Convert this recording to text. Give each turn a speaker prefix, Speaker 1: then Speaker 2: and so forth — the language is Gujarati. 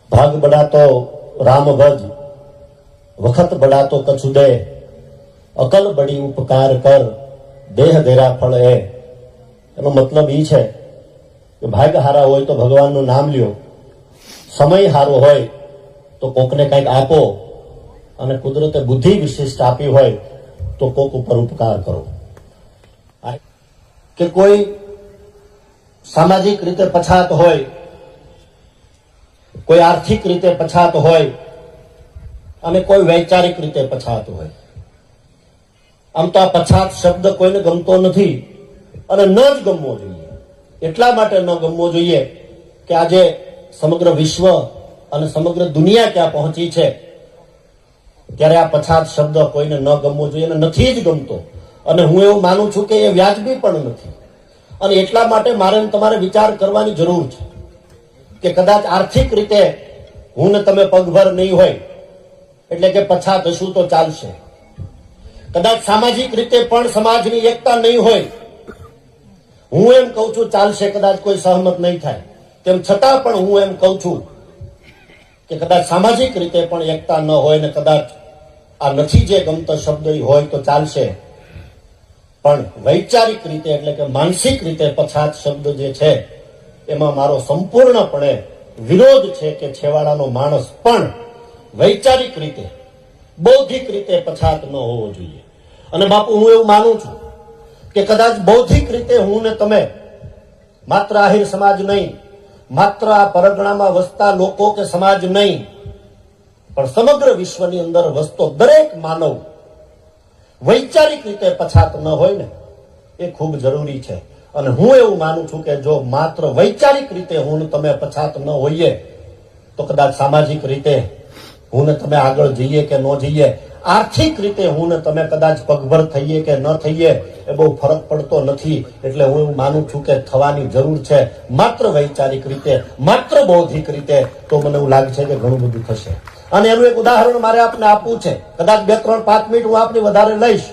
Speaker 1: भाग बड़ा तो राम भज, वखत बड़ा तो कछु दे, अकल बड़ी उपकार कर, देह देरा फल है। एनो मतलब ई छे કે ભાગ હારા હોય તો ભગવાનનું નામ લ્યો, સમય હારો હોય તો કોકને કંઈક આપો, અને કુદરતે બુદ્ધિ વિશિષ્ટ આપી હોય તો કોક ઉપર ઉપકાર કરો. કે કોઈ સામાજિક રીતે પછાત હોય, કોઈ આર્થિક રીતે પછાત હોય અને કોઈ વૈચારિક રીતે પછાત હોય. આમ તો આ પછાત શબ્દ કોઈને ગમતો નથી અને ન જ ગમવો જોઈએ. એટલા માટે ન ગમવો જોઈએ કે આજે સમગ્ર વિશ્વ અને સમગ્ર દુનિયા ક્યાં પહોંચી છે ત્યારે આ પછાત શબ્દ કોઈને ન ગમવો જોઈએ અને નથી જ ગમતો. અને હું એવું માનું છું કે એ વ્યાજબી પણ નથી. અને એટલા માટે મારે તમારે વિચાર કરવાની જરૂર છે કે કદાચ આર્થિક રીતે હું ને તમે પગભર નહીં હોય એટલે કે પછાત હશું તો ચાલશે. કદાચ સામાજિક રીતે પણ સમાજની એકતા નહીં હોય, હું એમ કહું છું ચાલશે. કદાચ કોઈ સહમત નહીં થાય તેમ છતાં પણ હું એમ કહું છું કે કદાચ સામાજિક રીતે પણ એકતા ન હોય ને કદાચ આ નથી જે ગમતો શબ્દ હોય તો ચાલશે. પણ વૈચારિક રીતે એટલે કે માનસિક રીતે પછાત શબ્દ જે છે એમાં મારો સંપૂર્ણપણે વિરોધ છે કે છેવાડાનો માણસ પણ વૈચારિક રીતે બૌદ્ધિક રીતે પછાત ન હોવો જોઈએ. અને બાપુ હું એવું માનું છું કે કદાચ બૌદ્ધિક રીતે હું ને તમે માત્ર આહિર સમાજ નહીં, માત્ર આ પરગણામાં વસતા લોકો કે સમાજ નહીં, પણ સમગ્ર વિશ્વની અંદર વસતો દરેક માનવ વૈચારિક રીતે પછાત ન હોય ને એ ખૂબ જરૂરી છે. અને હું એવું માનું છું કે જો માત્ર વૈચારિક રીતે હું ને તમે પછાત ન હોઈએ તો કદાચ સામાજિક રીતે હું ને તમે આગળ જઈએ કે ન જઈએ, આર્થિક રીતે હું ને તમે કદાચ પગભર થઈએ કે ન થઈએ એ બહુ ફરક પડતો નથી. એટલે હું એવું માનું છું કે થવાની જરૂર છે માત્ર વૈચારિક રીતે, માત્ર બૌદ્ધિક રીતે. તો મને એવું લાગે છે કે ઘણું બધું થશે. અને એનું એક ઉદાહરણ મારે આપને આપવું છે. કદાચ 2, 3, 5 મિનિટ હું આપની વધારે લઈશ